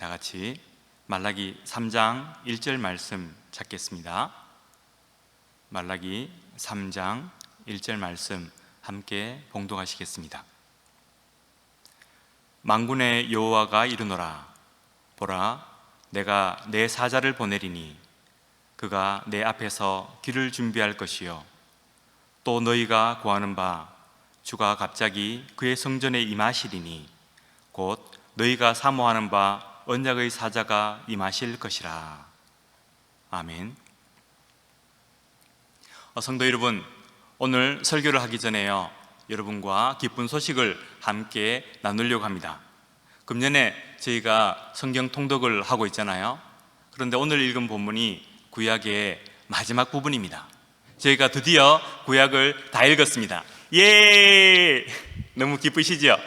다 같이 말라기 3장 1절 말씀 찾겠습니다. 말라기 3장 1절 말씀 함께 봉독하시겠습니다. 만군의 여호와가 이르노라. 보라, 내가 내 사자를 보내리니 그가 내 앞에서 길을 준비할 것이요 또 너희가 구하는 바 주가 갑자기 그의 성전에 임하시리니 곧 너희가 사모하는 바 언약의 사자가 임하실 것이라. 아멘. 성도 여러분, 오늘 설교를 하기 전에요, 여러분과 기쁜 소식을 함께 나누려고 합니다. 금년에 저희가 성경 통독을 하고 있잖아요. 그런데 오늘 읽은 본문이 구약의 마지막 부분입니다. 저희가 드디어 구약을 다 읽었습니다. 예! 너무 기쁘시죠?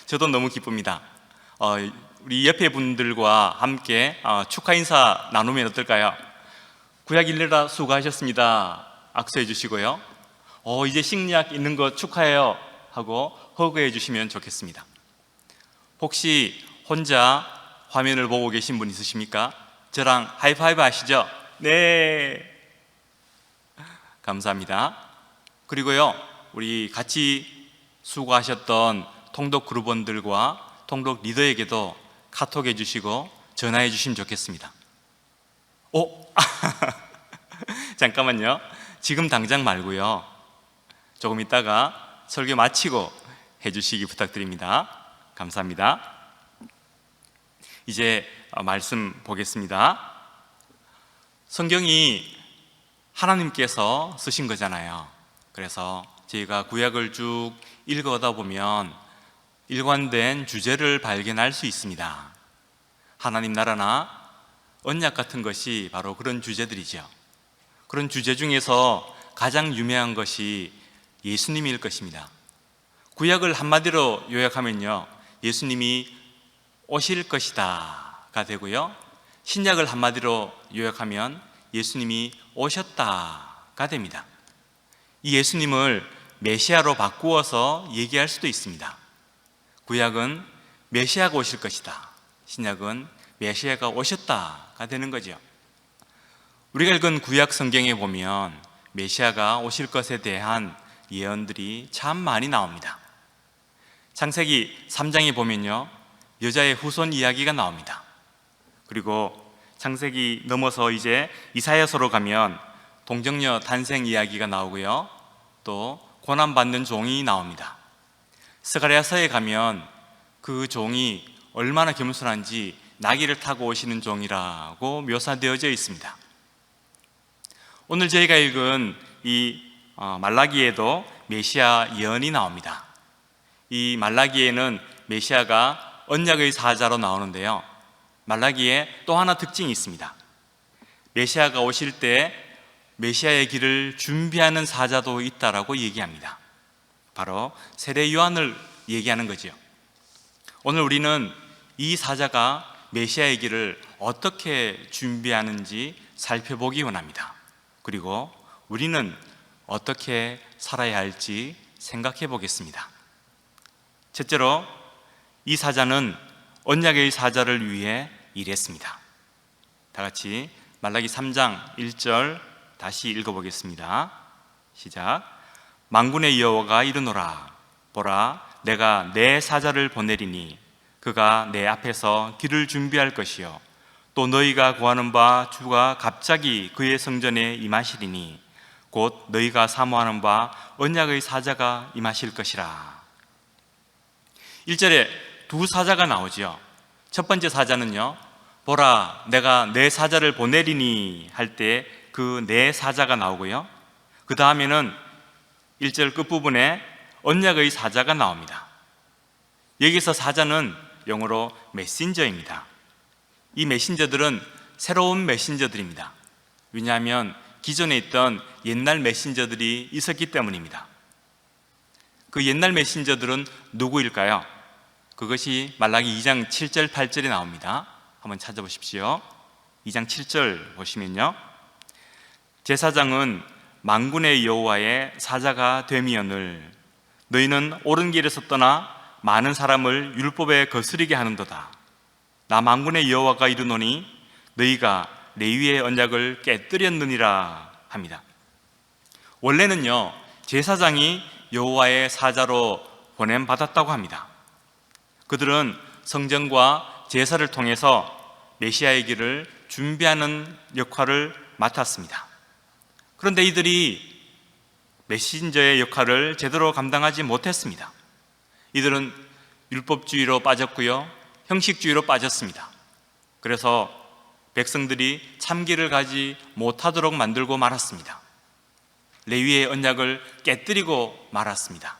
저도 너무 기쁩니다. 우리 옆에 분들과 함께 축하 인사 나누면 어떨까요? 구약 읽느라 수고하셨습니다. 악수해 주시고요. 이제 식량 있는 거 축하해요 하고 허그해 주시면 좋겠습니다. 혹시 혼자 화면을 보고 계신 분 있으십니까? 저랑 하이파이브 하시죠? 네, 감사합니다. 그리고요, 우리 같이 수고하셨던 통독 그룹원들과 통독 리더에게도 카톡해 주시고 전화해 주시면 좋겠습니다. 잠깐만요. 지금 당장 말고요, 조금 있다가 설교 마치고 해주시기 부탁드립니다. 감사합니다. 이제 말씀 보겠습니다. 성경이 하나님께서 쓰신 거잖아요. 그래서 저희가 구약을 쭉 읽어다 보면 일관된 주제를 발견할 수 있습니다. 하나님 나라나 언약 같은 것이 바로 그런 주제들이죠. 그런 주제 중에서 가장 유명한 것이 예수님일 것입니다. 구약을 한마디로 요약하면요, 예수님이 오실 것이다가 되고요, 신약을 한마디로 요약하면 예수님이 오셨다가 됩니다. 이 예수님을 메시아로 바꾸어서 얘기할 수도 있습니다. 구약은 메시아가 오실 것이다, 신약은 메시아가 오셨다가 되는 거죠. 우리가 읽은 구약 성경에 보면 메시아가 오실 것에 대한 예언들이 참 많이 나옵니다. 창세기 3장에 보면요, 여자의 후손 이야기가 나옵니다. 그리고 창세기 넘어서 이제 이사야서로 가면 동정녀 탄생 이야기가 나오고요, 또 고난받는 종이 나옵니다. 스가랴서에 가면 그 종이 얼마나 겸손한지 나귀를 타고 오시는 종이라고 묘사되어져 있습니다. 오늘 저희가 읽은 이 말라기에도 메시아 예언이 나옵니다. 이 말라기에는 메시아가 언약의 사자로 나오는데요, 말라기에 또 하나 특징이 있습니다. 메시아가 오실 때 메시아의 길을 준비하는 사자도 있다라고 얘기합니다. 바로 세례 요한을 얘기하는 거죠. 오늘 우리는 이 사자가 메시아의 길을 어떻게 준비하는지 살펴보기 원합니다. 그리고 우리는 어떻게 살아야 할지 생각해 보겠습니다. 첫째로, 이 사자는 언약의 사자를 위해 일했습니다. 다 같이 말라기 3장 1절 다시 읽어보겠습니다. 시작. 만군의 여호와가 이르노라. 보라, 내가 내 사자를 보내리니 그가 내 앞에서 길을 준비할 것이요 또 너희가 구하는 바 주가 갑자기 그의 성전에 임하시리니 곧 너희가 사모하는 바 언약의 사자가 임하실 것이라. 1절에 두 사자가 나오죠. 첫 번째 사자는요, 보라, 내가 내 사자를 보내리니 할 때 그 내 사자가 나오고요, 그 다음에는 1절 끝부분에 언약의 사자가 나옵니다. 여기서 사자는 영어로 메신저입니다. 이 메신저들은 새로운 메신저들입니다. 왜냐하면 기존에 있던 옛날 메신저들이 있었기 때문입니다. 그 옛날 메신저들은 누구일까요? 그것이 말라기 2장 7절 8절에 나옵니다. 한번 찾아보십시오. 2장 7절 보시면요, 제사장은 만군의 여호와의 사자가 되미언을 너희는 옳은 길에서 떠나 많은 사람을 율법에 거스르게 하는도다. 나 만군의 여호와가 이르노니 너희가 레위의 언약을 깨뜨렸느니라 합니다. 원래는요, 제사장이 여호와의 사자로 보냄 받았다고 합니다. 그들은 성전과 제사를 통해서 메시아의 길을 준비하는 역할을 맡았습니다. 그런데 이들이 메신저의 역할을 제대로 감당하지 못했습니다. 이들은 율법주의로 빠졌고요, 형식주의로 빠졌습니다. 그래서 백성들이 참기를 가지 못하도록 만들고 말았습니다. 레위의 언약을 깨뜨리고 말았습니다.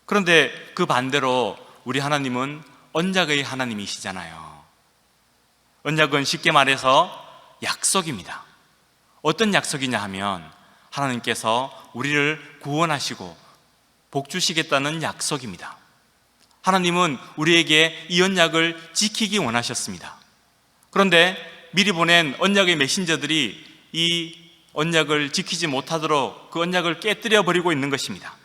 그런데 그 반대로 우리 하나님은 언약의 하나님이시잖아요. 언약은 쉽게 말해서 약속입니다. 어떤 약속이냐 하면 하나님께서 우리를 구원하시고 복 주시겠다는 약속입니다. 하나님은 우리에게 이 언약을 지키기 원하셨습니다. 그런데 미리 보낸 언약의 메신저들이 이 언약을 지키지 못하도록 그 언약을 깨뜨려 버리고 있는 것입니다.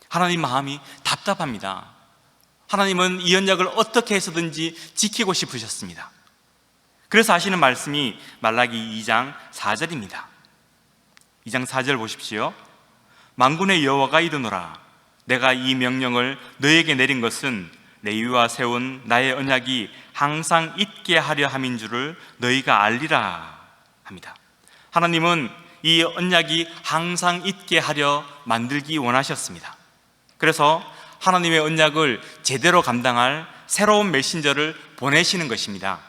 하나님 마음이 답답합니다. 하나님은 이 언약을 어떻게 해서든지 지키고 싶으셨습니다. 그래서 하시는 말씀이 말라기 2장 4절입니다. 2장 4절 보십시오. 만군의 여호와가 이르노라 내가 이 명령을 너에게 내린 것은 레위와 세운 나의 언약이 항상 있게 하려 함인 줄을 너희가 알리라 합니다. 하나님은 이 언약이 항상 있게 하려 만들기 원하셨습니다. 그래서 하나님의 언약을 제대로 감당할 새로운 메신저를 보내시는 것입니다.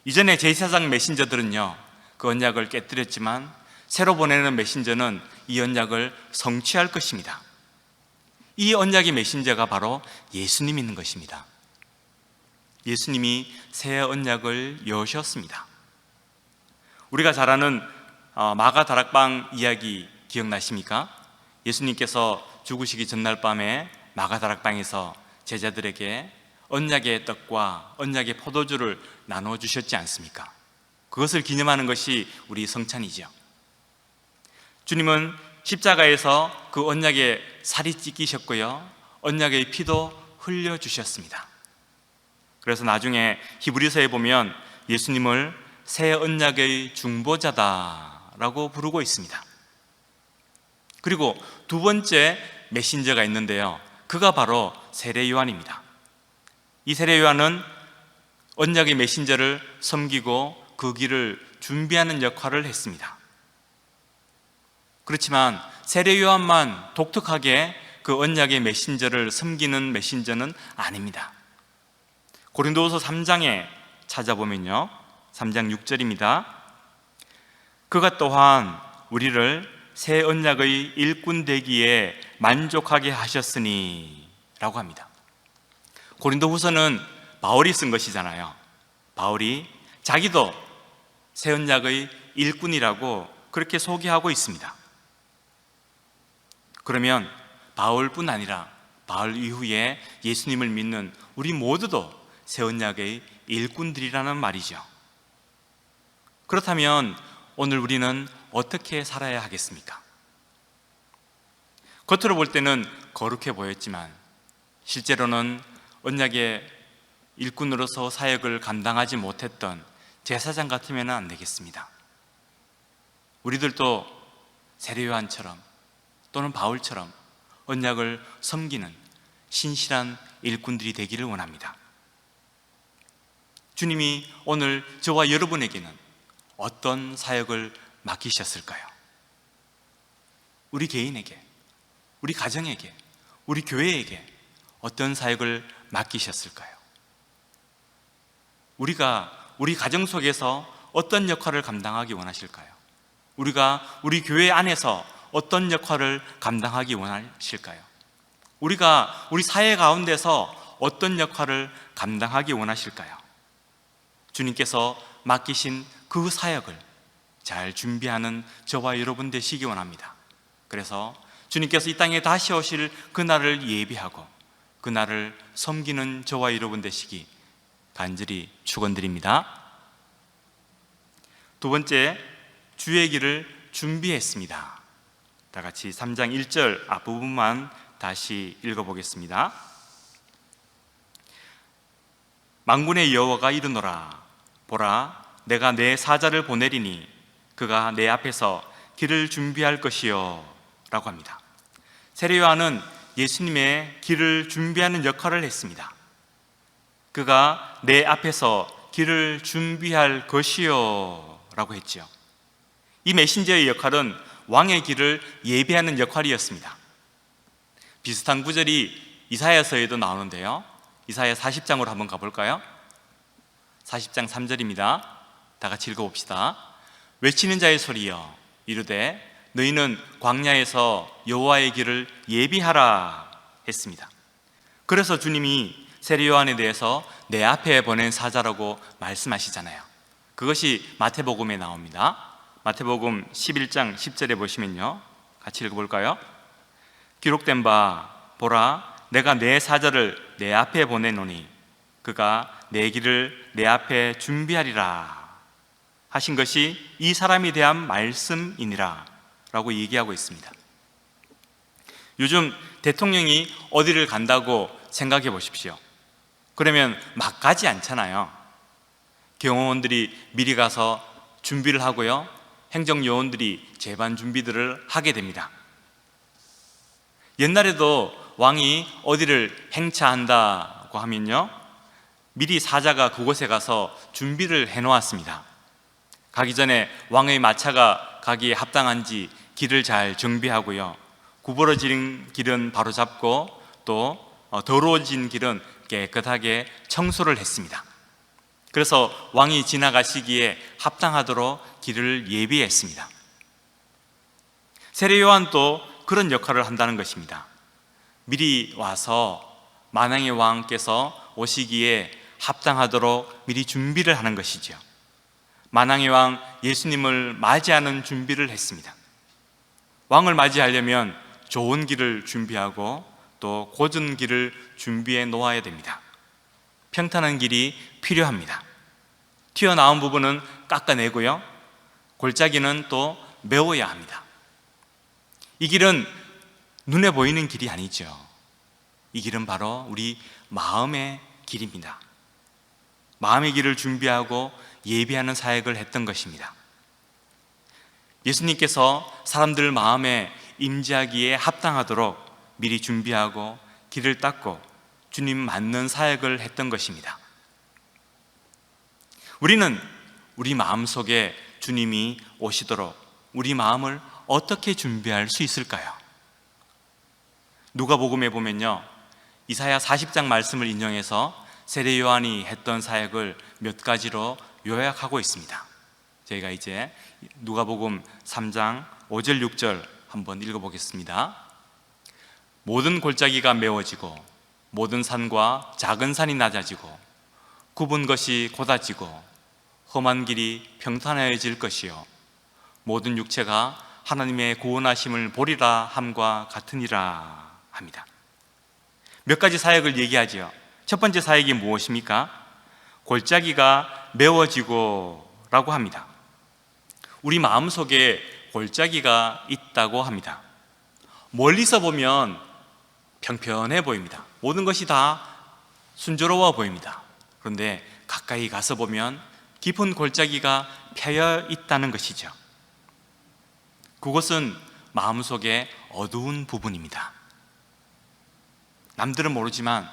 이전에 제사장 메신저들은요, 그 언약을 깨뜨렸지만 새로 보내는 메신저는 이 언약을 성취할 것입니다. 이 언약의 메신저가 바로 예수님이 있는 것입니다. 예수님이 새 언약을 여셨습니다. 우리가 잘 아는 마가 다락방 이야기 기억나십니까? 예수님께서 죽으시기 전날 밤에 마가 다락방에서 제자들에게 언약의 떡과 언약의 포도주를 나눠 주셨지 않습니까? 그것을 기념하는 것이 우리 성찬이죠. 주님은 십자가에서 그 언약의 살이 찢기셨고요, 언약의 피도 흘려주셨습니다. 그래서 나중에 히브리서에 보면 예수님을 새 언약의 중보자다라고 부르고 있습니다. 그리고 두 번째 메신저가 있는데요, 그가 바로 세례 요한입니다. 이 세례 요한은 언약의 메신저를 섬기고 그 길을 준비하는 역할을 했습니다. 그렇지만 세례 요한만 독특하게 그 언약의 메신저를 섬기는 메신저는 아닙니다. 고린도후서 3장에 찾아보면요, 3장 6절입니다. 그가 또한 우리를 새 언약의 일꾼 되기에 만족하게 하셨으니 라고 합니다. 고린도후서는 바울이 쓴 것이잖아요. 바울이 자기도 새 언약의 일꾼이라고 그렇게 소개하고 있습니다. 그러면 바울뿐 아니라 바울 이후에 예수님을 믿는 우리 모두도 새 언약의 일꾼들이라는 말이죠. 그렇다면 오늘 우리는 어떻게 살아야 하겠습니까? 겉으로 볼 때는 거룩해 보였지만 실제로는 언약의 일꾼으로서 사역을 감당하지 못했던 제사장 같으면 안 되겠습니다. 우리들도 세례 요한처럼 또는 바울처럼 언약을 섬기는 신실한 일꾼들이 되기를 원합니다. 주님이 오늘 저와 여러분에게는 어떤 사역을 맡기셨을까요? 우리 개인에게, 우리 가정에게, 우리 교회에게 어떤 사역을 맡기셨을까요? 우리가 우리 가정 속에서 어떤 역할을 감당하기 원하실까요? 우리가 우리 교회 안에서 어떤 역할을 감당하기 원하실까요? 우리가 우리 사회 가운데서 어떤 역할을 감당하기 원하실까요? 주님께서 맡기신 그 사역을 잘 준비하는 저와 여러분 되시기 원합니다. 그래서 주님께서 이 땅에 다시 오실 그날을 예비하고 그날을 섬기는 저와 여러분 되시기 간절히 축원드립니다. 두 번째, 주의 길을 준비했습니다. 다 같이 3장 1절 앞부분만 다시 읽어보겠습니다. 만군의 여호와가 이르노라. 보라, 내가 내 사자를 보내리니 그가 내 앞에서 길을 준비할 것이요 라고 합니다. 세례 요한은 예수님의 길을 준비하는 역할을 했습니다. 그가 내 앞에서 길을 준비할 것이요 라고 했죠. 이 메신저의 역할은 왕의 길을 예비하는 역할이었습니다. 비슷한 구절이 이사야서에도 나오는데요, 이사야 40장으로 한번 가볼까요? 40장 3절입니다. 다 같이 읽어봅시다. 외치는 자의 소리여, 이르되 너희는 광야에서 여호와의 길을 예비하라 했습니다. 그래서 주님이 세례 요한에 대해서 내 앞에 보낸 사자라고 말씀하시잖아요. 그것이 마태복음에 나옵니다. 마태복음 11장 10절에 보시면요, 같이 읽어볼까요? 기록된 바 보라, 내가 내 사자를 내 앞에 보내노니 그가 내 길을 내 앞에 준비하리라 하신 것이 이 사람에 대한 말씀이니라 라고 얘기하고 있습니다. 요즘 대통령이 어디를 간다고 생각해 보십시오. 그러면 막 가지 않잖아요. 경호원들이 미리 가서 준비를 하고요, 행정요원들이 제반 준비들을 하게 됩니다. 옛날에도 왕이 어디를 행차한다고 하면요, 미리 사자가 그곳에 가서 준비를 해놓았습니다. 가기 전에 왕의 마차가 가기에 합당한지 길을 잘 정비하고요, 구부러진 길은 바로 잡고 또 더러워진 길은 깨끗하게 청소를 했습니다. 그래서 왕이 지나가시기에 합당하도록 길을 예비했습니다. 세례 요한도 그런 역할을 한다는 것입니다. 미리 와서 만왕의 왕께서 오시기에 합당하도록 미리 준비를 하는 것이죠. 만왕의 왕 예수님을 맞이하는 준비를 했습니다. 왕을 맞이하려면 좋은 길을 준비하고 또 곧은 길을 준비해 놓아야 됩니다. 평탄한 길이 필요합니다. 튀어나온 부분은 깎아내고요, 골짜기는 또 메워야 합니다. 이 길은 눈에 보이는 길이 아니죠. 이 길은 바로 우리 마음의 길입니다. 마음의 길을 준비하고 예비하는 사역을 했던 것입니다. 예수님께서 사람들 마음에 임재하기에 합당하도록 미리 준비하고 길을 닦고 주님 맞는 사역을 했던 것입니다. 우리는 우리 마음속에 주님이 오시도록 우리 마음을 어떻게 준비할 수 있을까요? 누가복음에 보면요, 이사야 40장 말씀을 인용해서 세례 요한이 했던 사역을 몇 가지로 요약하고 있습니다. 저희가 이제 누가복음 3장 5절 6절 한번 읽어보겠습니다. 모든 골짜기가 메워지고 모든 산과 작은 산이 낮아지고 굽은 것이 곧아지고 험한 길이 평탄해질 것이요 모든 육체가 하나님의 구원하심을 보리라 함과 같으니라 합니다. 몇 가지 사역을 얘기하지요. 첫 번째 사역이 무엇입니까? 골짜기가 메워지고 라고 합니다. 우리 마음속에 골짜기가 있다고 합니다. 멀리서 보면 평평해 보입니다. 모든 것이 다 순조로워 보입니다. 그런데 가까이 가서 보면 깊은 골짜기가 패여 있다는 것이죠. 그것은 마음속에 어두운 부분입니다. 남들은 모르지만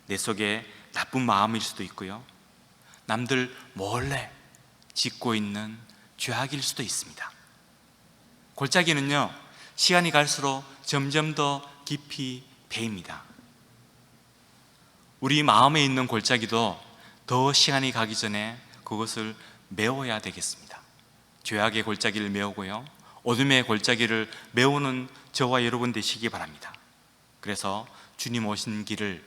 내 속에 나쁜 마음일 수도 있고요, 남들 몰래 짓고 있는 죄악일 수도 있습니다. 골짜기는요, 시간이 갈수록 점점 더 깊이 베입니다. 우리 마음에 있는 골짜기도 더 시간이 가기 전에 그것을 메워야 되겠습니다. 죄악의 골짜기를 메우고요, 어둠의 골짜기를 메우는 저와 여러분 되시기 바랍니다. 그래서 주님 오신 길을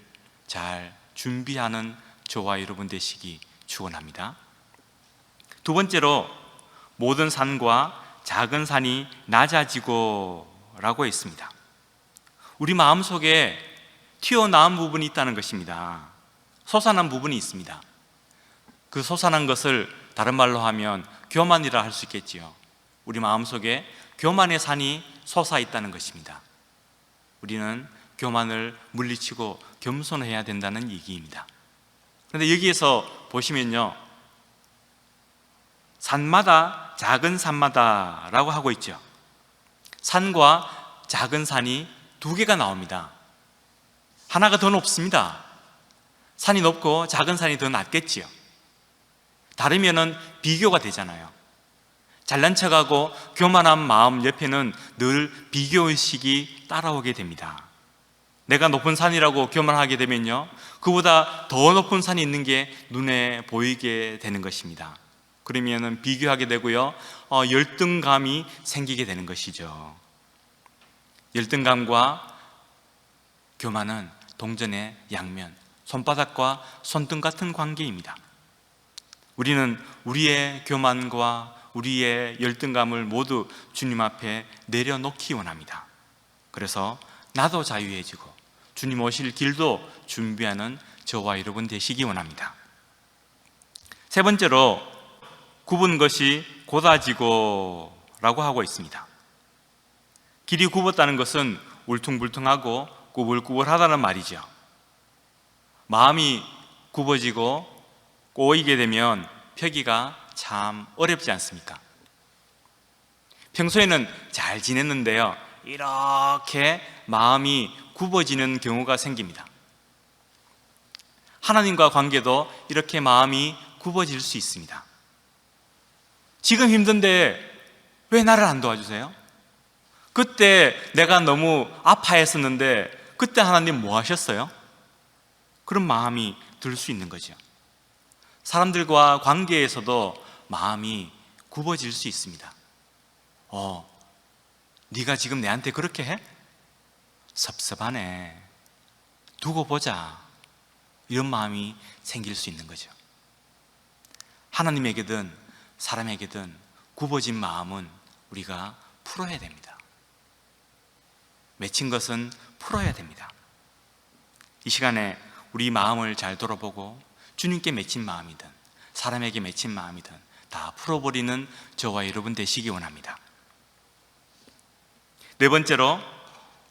잘 준비하는 저와 여러분 되시기 축원합니다. 두 번째로 모든 산과 작은 산이 낮아지고 라고 했습니다. 우리 마음속에 튀어나온 부분이 있다는 것입니다. 솟아난 부분이 있습니다. 그 솟아난 것을 다른 말로 하면 교만이라 할 수 있겠지요. 우리 마음속에 교만의 산이 솟아 있다는 것입니다. 우리는 교만을 물리치고 겸손해야 된다는 얘기입니다. 근데 여기에서 보시면요, 산마다 작은 산마다 라고 하고 있죠. 산과 작은 산이 두 개가 나옵니다. 하나가 더 높습니다. 산이 높고 작은 산이 더 낮겠지요. 다르면은 비교가 되잖아요. 잘난 척하고 교만한 마음 옆에는 늘 비교의식이 따라오게 됩니다. 내가 높은 산이라고 교만하게 되면요, 그보다 더 높은 산이 있는 게 눈에 보이게 되는 것입니다. 그러면은 비교하게 되고요, 열등감이 생기게 되는 것이죠. 열등감과 교만은 동전의 양면, 손바닥과 손등 같은 관계입니다. 우리는 우리의 교만과 우리의 열등감을 모두 주님 앞에 내려놓기 원합니다. 그래서 나도 자유해지고 주님 오실 길도 준비하는 저와 여러분 되시기 원합니다. 세 번째로, 굽은 것이 곧아지고 라고 하고 있습니다. 길이 굽었다는 것은 울퉁불퉁하고 꾸불꾸불하다는 말이죠. 마음이 굽어지고 꼬이게 되면 펴기가 참 어렵지 않습니까? 평소에는 잘 지냈는데요, 이렇게 마음이 굽어지는 경우가 생깁니다. 하나님과 관계도 이렇게 마음이 굽어질 수 있습니다. 지금 힘든데 왜 나를 안 도와주세요? 그때 내가 너무 아파했었는데 그때 하나님 뭐 하셨어요? 그런 마음이 들 수 있는 거죠. 사람들과 관계에서도 마음이 굽어질 수 있습니다. 네가 지금 내한테 그렇게 해? 섭섭하네. 두고 보자. 이런 마음이 생길 수 있는 거죠. 하나님에게든 사람에게든 굽어진 마음은 우리가 풀어야 됩니다. 맺힌 것은 풀어야 됩니다. 이 시간에 우리 마음을 잘 돌아보고 주님께 맺힌 마음이든 사람에게 맺힌 마음이든 다 풀어버리는 저와 여러분 되시기 원합니다. 네 번째로,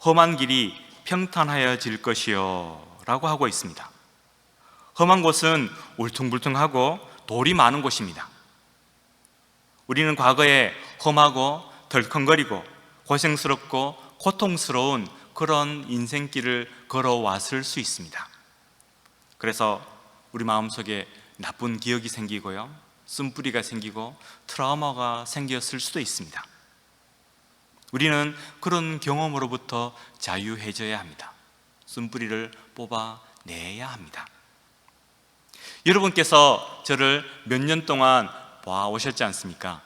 험한 길이 평탄하여질 것이요 라고 하고 있습니다. 험한 곳은 울퉁불퉁하고 돌이 많은 곳입니다. 우리는 과거에 험하고 덜컹거리고 고생스럽고 고통스러운 그런 인생길을 걸어왔을 수 있습니다. 그래서 우리 마음속에 나쁜 기억이 생기고요, 쓴뿌리가 생기고 트라우마가 생겼을 수도 있습니다. 우리는 그런 경험으로부터 자유해져야 합니다. 쓴뿌리를 뽑아내야 합니다. 여러분께서 저를 몇 년 동안 봐오셨지 않습니까?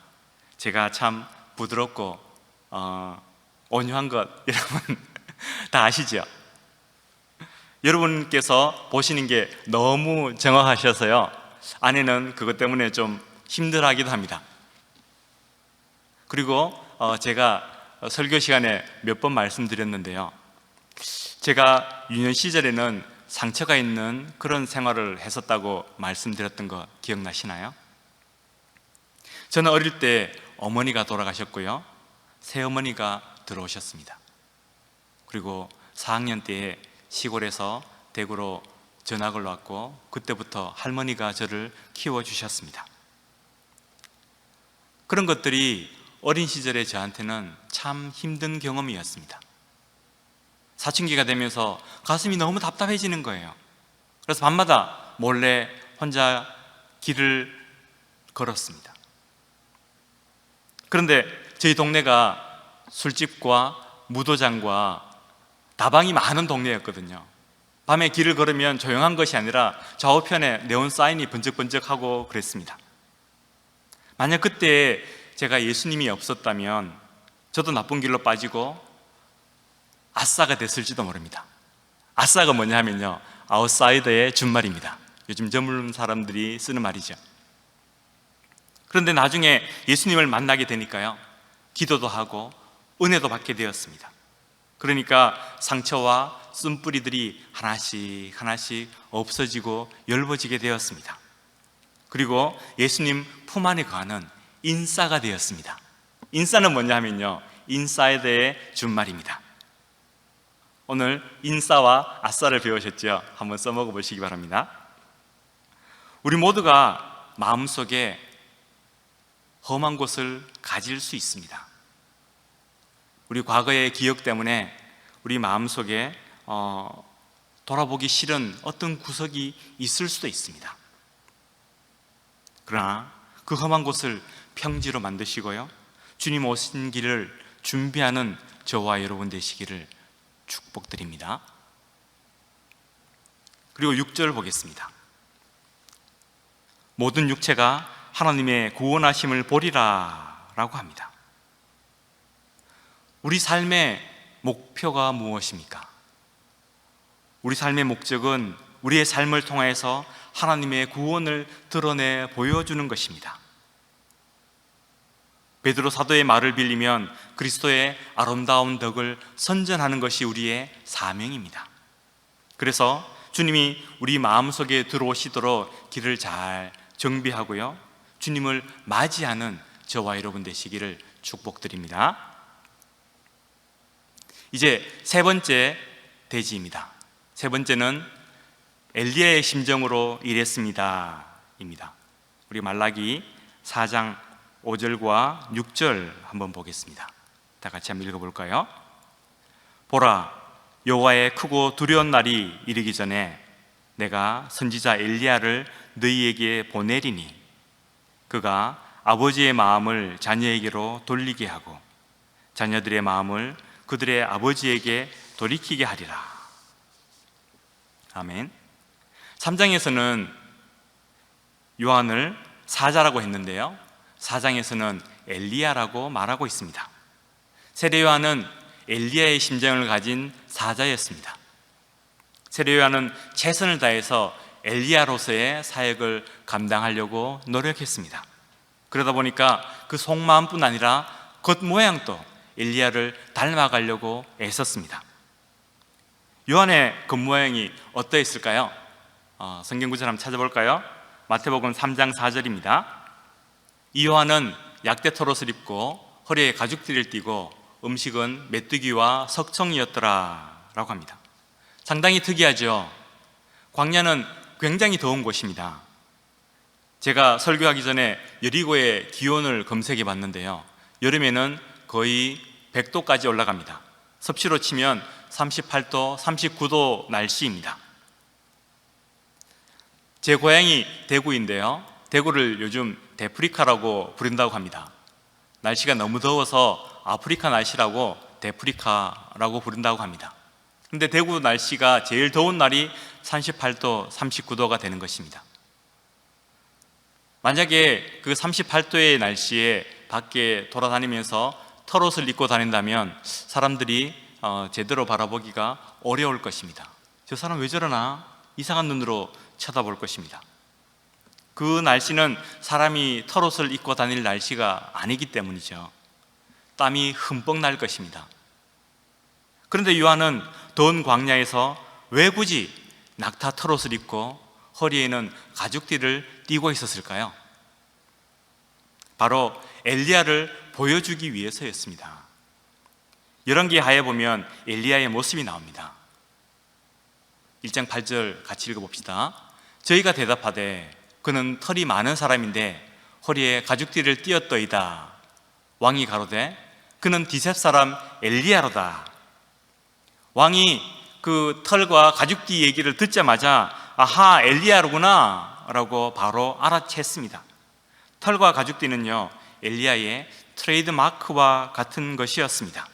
제가 참 부드럽고 온유한 것 여러분 다 아시죠? 여러분께서 보시는 게 너무 정확하셔서요, 아내는 그것 때문에 좀 힘들어하기도 합니다. 그리고 제가 설교 시간에 몇 번 말씀드렸는데요, 제가 유년 시절에는 상처가 있는 그런 생활을 했었다고 말씀드렸던 거 기억나시나요? 저는 어릴 때 어머니가 돌아가셨고요, 새어머니가 들어오셨습니다. 그리고 4학년 때에 시골에서 대구로 전학을 왔고 그때부터 할머니가 저를 키워주셨습니다. 그런 것들이 어린 시절의 저한테는 참 힘든 경험이었습니다. 사춘기가 되면서 가슴이 너무 답답해지는 거예요. 그래서 밤마다 몰래 혼자 길을 걸었습니다. 그런데 저희 동네가 술집과 무도장과 다방이 많은 동네였거든요. 밤에 길을 걸으면 조용한 것이 아니라 좌우편에 네온 사인이 번쩍번쩍하고 그랬습니다. 만약 그때 제가 예수님이 없었다면 저도 나쁜 길로 빠지고 아싸가 됐을지도 모릅니다. 아싸가 뭐냐 하면요, 아웃사이더의 준말입니다. 요즘 젊은 사람들이 쓰는 말이죠. 그런데 나중에 예수님을 만나게 되니까요, 기도도 하고 은혜도 받게 되었습니다. 그러니까 상처와 쓴뿌리들이 하나씩 하나씩 없어지고 엷어지게 되었습니다. 그리고 예수님 품 안에 거하는 인싸가 되었습니다. 인싸는 뭐냐 하면요, 인사이드의 준말입니다. 오늘 인싸와 아싸를 배우셨죠? 한번 써먹어 보시기 바랍니다. 우리 모두가 마음속에 험한 곳을 가질 수 있습니다. 우리 과거의 기억 때문에 우리 마음속에 돌아보기 싫은 어떤 구석이 있을 수도 있습니다. 그러나 그 험한 곳을 평지로 만드시고요, 주님 오신 길을 준비하는 저와 여러분 되시기를 축복드립니다. 그리고 6절 보겠습니다. 모든 육체가 하나님의 구원하심을 보리라 라고 합니다. 우리 삶의 목표가 무엇입니까? 우리 삶의 목적은 우리의 삶을 통해서 하나님의 구원을 드러내 보여주는 것입니다. 베드로 사도의 말을 빌리면 그리스도의 아름다운 덕을 선전하는 것이 우리의 사명입니다. 그래서 주님이 우리 마음속에 들어오시도록 길을 잘 정비하고요, 주님을 맞이하는 저와 여러분 되시기를 축복드립니다. 이제 세 번째 대지입니다. 세 번째는 엘리야의 심정으로 일했습니다 입니다. 우리 말라기 4장 5절과 6절 한번 보겠습니다. 다 같이 한번 읽어볼까요? 보라, 여호와의 크고 두려운 날이 이르기 전에 내가 선지자 엘리야를 너희에게 보내리니 그가 아버지의 마음을 자녀에게로 돌리게 하고 자녀들의 마음을 그들의 아버지에게 돌이키게 하리라. 아멘. 3장에서는 요한을 사자라고 했는데요, 4장에서는 엘리야라고 말하고 있습니다. 세례 요한은 엘리야의 심정을 가진 사자였습니다. 세례 요한은 최선을 다해서 엘리야로서의 사역을 감당하려고 노력했습니다. 그러다 보니까 그 속마음뿐 아니라 겉모양도 엘리야를 닮아가려고 애썼습니다. 요한의 겉모양이 어떠했을까요? 성경 구절 한번 찾아볼까요? 마태복음 3장 4절입니다. 이 요한은 약대 털옷을 입고 허리에 가죽띠를 띠고 음식은 메뚜기와 석청이었더라 라고 합니다. 상당히 특이하죠. 광야는 굉장히 더운 곳입니다. 제가 설교하기 전에 여리고의 기온을 검색해 봤는데요, 여름에는 거의 100도까지 올라갑니다. 섭씨로 치면 38도, 39도 날씨입니다. 제 고향이 대구인데요, 대구를 요즘 데프리카라고 부른다고 합니다. 날씨가 너무 더워서 아프리카 날씨라고 데프리카라고 부른다고 합니다. 근데 대구 날씨가 제일 더운 날이 38도, 39도가 되는 것입니다. 만약에 그 38도의 날씨에 밖에 돌아다니면서 털옷을 입고 다닌다면 사람들이 제대로 바라보기가 어려울 것입니다. 저 사람 왜 저러나 이상한 눈으로 쳐다볼 것입니다. 그 날씨는 사람이 털옷을 입고 다닐 날씨가 아니기 때문이죠. 땀이 흠뻑 날 것입니다. 그런데 요한은 더운 광야에서 왜 굳이 낙타 털옷을 입고 허리에는 가죽띠를 띠고 있었을까요? 바로 엘리야를 보여주기 위해서였습니다. 열왕기하에 보면 엘리야의 모습이 나옵니다. 1장 8절 같이 읽어봅시다. 저희가 대답하되 그는 털이 많은 사람인데 허리에 가죽띠를 띠었더이다. 왕이 가로되 그는 디셉 사람 엘리야로다. 왕이 그 털과 가죽띠 얘기를 듣자마자 아하, 엘리야로구나 라고 바로 알아챘습니다. 털과 가죽띠는요, 엘리야의 트레이드 마크와 같은 것이었습니다.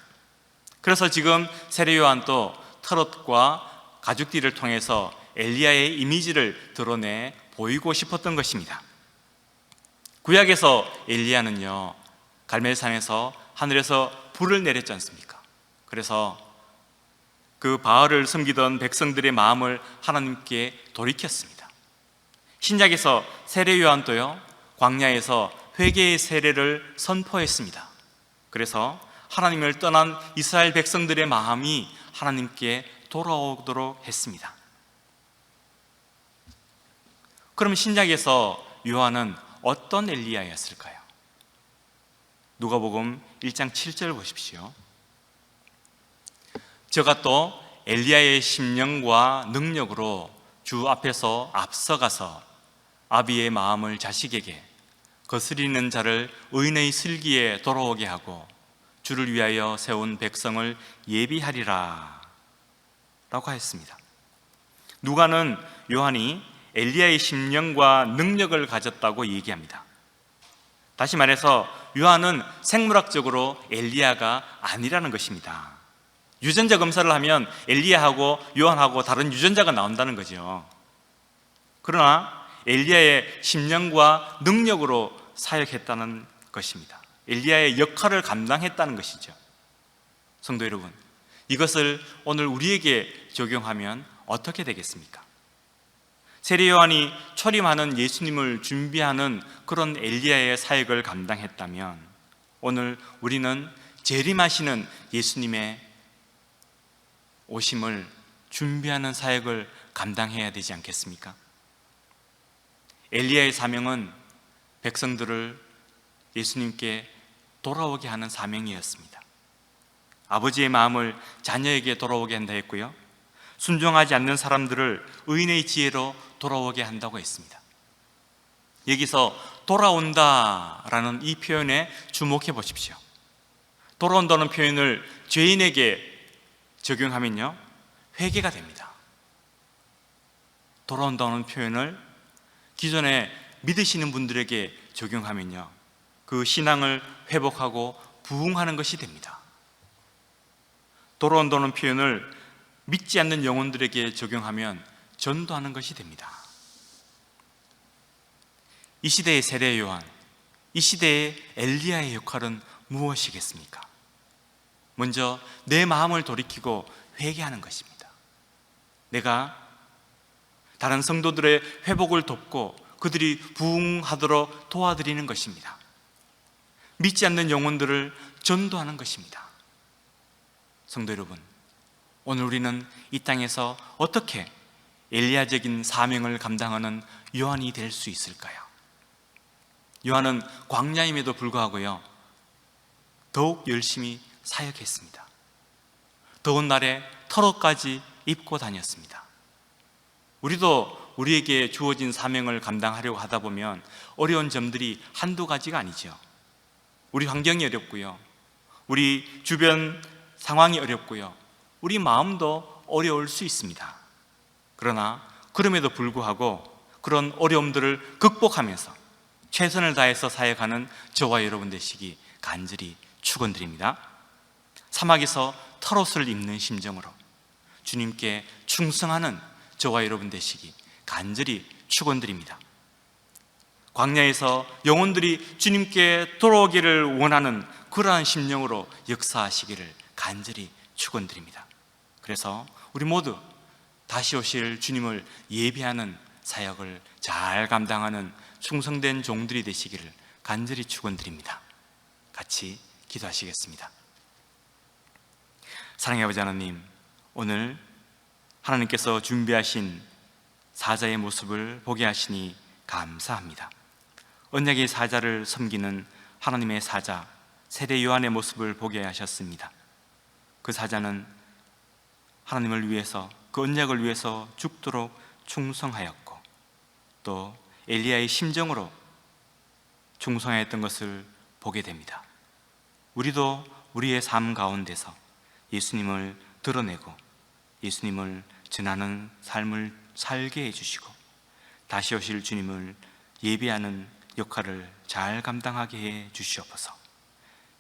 그래서 지금 세례 요한도 털옷과 가죽띠를 통해서 엘리야의 이미지를 드러내 보이고 싶었던 것입니다. 구약에서 엘리야는요, 갈멜산에서 하늘에서 불을 내렸지 않습니까? 그래서 그 바알을 섬기던 백성들의 마음을 하나님께 돌이켰습니다. 신약에서 세례 요한도요, 광야에서 회개의 세례를 선포했습니다. 그래서 하나님을 떠난 이스라엘 백성들의 마음이 하나님께 돌아오도록 했습니다. 그럼 신약에서 요한은 어떤 엘리야였을까요? 누가복음 1장 7절 보십시오. 저가 또 엘리야의 심령과 능력으로 주 앞에서 앞서가서 아비의 마음을 자식에게, 거스리는 자를 의인의 슬기에 돌아오게 하고 주를 위하여 세운 백성을 예비하리라 라고 하였습니다. 누가는 요한이 엘리야의 심령과 능력을 가졌다고 얘기합니다. 다시 말해서 요한은 생물학적으로 엘리야가 아니라는 것입니다. 유전자 검사를 하면 엘리야하고 요한하고 다른 유전자가 나온다는 거죠. 그러나 엘리야의 심령과 능력으로 사역했다는 것입니다. 엘리야의 역할을 감당했다는 것이죠. 성도 여러분, 이것을 오늘 우리에게 적용하면 어떻게 되겠습니까? 세례 요한이 초림하는 예수님을 준비하는 그런 엘리야의 사역을 감당했다면 오늘 우리는 재림하시는 예수님의 오심을 준비하는 사역을 감당해야 되지 않겠습니까? 엘리야의 사명은 백성들을 예수님께 돌아오게 하는 사명이었습니다. 아버지의 마음을 자녀에게 돌아오게 한다 했고요, 순종하지 않는 사람들을 의인의 지혜로 돌아오게 한다고 했습니다. 여기서 돌아온다라는 이 표현에 주목해 보십시오. 돌아온다는 표현을 죄인에게 적용하면요, 회개가 됩니다. 돌아온다는 표현을 기존에 믿으시는 분들에게 적용하면요, 그 신앙을 회복하고 부흥하는 것이 됩니다. 돌아온다는 표현을 믿지 않는 영혼들에게 적용하면 전도하는 것이 됩니다. 이 시대의 세례 요한, 이 시대의 엘리야의 역할은 무엇이겠습니까? 먼저 내 마음을 돌이키고 회개하는 것입니다. 내가 다른 성도들의 회복을 돕고 그들이 부흥하도록 도와드리는 것입니다. 믿지 않는 영혼들을 전도하는 것입니다. 성도 여러분, 오늘 우리는 이 땅에서 어떻게 엘리야적인 사명을 감당하는 요한이 될 수 있을까요? 요한은 광야임에도 불구하고요, 더욱 열심히 사역했습니다. 더운 날에 털옷까지 입고 다녔습니다. 우리도 우리에게 주어진 사명을 감당하려고 하다 보면 어려운 점들이 한두 가지가 아니죠. 우리 환경이 어렵고요, 우리 주변 상황이 어렵고요, 우리 마음도 어려울 수 있습니다. 그러나 그럼에도 불구하고 그런 어려움들을 극복하면서 최선을 다해서 사역하는 저와 여러분 되시기 간절히 축원드립니다. 사막에서 털옷을 입는 심정으로 주님께 충성하는 저와 여러분 되시기 간절히 축원드립니다. 광야에서 영혼들이 주님께 돌아오기를 원하는 그러한 심령으로 역사하시기를 간절히 축원드립니다. 그래서 우리 모두 다시 오실 주님을 예비하는 사역을 잘 감당하는 충성된 종들이 되시기를 간절히 축원드립니다. 같이 기도하시겠습니다. 사랑의 아버지 하나님, 오늘 하나님께서 준비하신 사자의 모습을 보게 하시니 감사합니다. 언약의 사자를 섬기는 하나님의 사자 세례 요한의 모습을 보게 하셨습니다. 그 사자는 하나님을 위해서, 그 언약을 위해서 죽도록 충성하였고 또 엘리야의 심정으로 충성하였던 것을 보게 됩니다. 우리도 우리의 삶 가운데서 예수님을 드러내고 예수님을 전하는 삶을 살게 해주시고 다시 오실 주님을 예비하는 역할을 잘 감당하게 해 주시옵소서.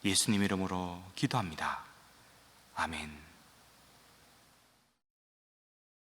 예수님 이름으로 기도합니다. 아멘.